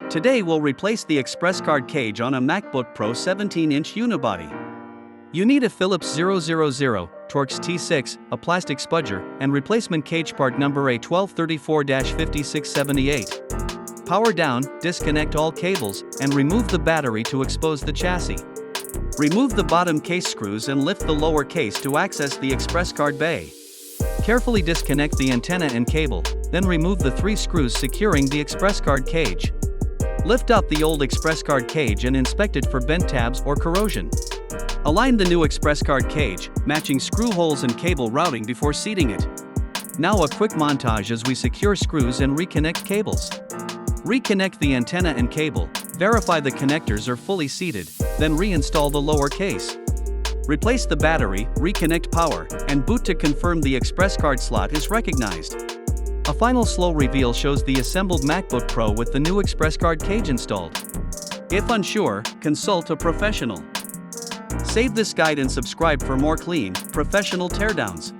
Today we'll replace the ExpressCard cage on a MacBook Pro 17-inch Unibody. You need a Phillips 000, Torx T6, a plastic spudger, and replacement cage part number A1234-5678. Power down, disconnect all cables, and remove the battery to expose the chassis. Remove the bottom case screws and lift the lower case to access the ExpressCard bay. Carefully disconnect the antenna and cable, then remove the 3 screws securing the ExpressCard cage. Lift up the old ExpressCard cage and inspect it for bent tabs or corrosion. Align the new ExpressCard cage, matching screw holes and cable routing before seating it. Now a quick montage as we secure screws and reconnect cables. Reconnect the antenna and cable, verify the connectors are fully seated, then reinstall the lower case. Replace the battery, reconnect power, and boot to confirm the ExpressCard slot is recognized. A final slow reveal shows the assembled MacBook Pro with the new ExpressCard cage installed. If unsure, consult a professional. Save this guide and subscribe for more clean, professional teardowns.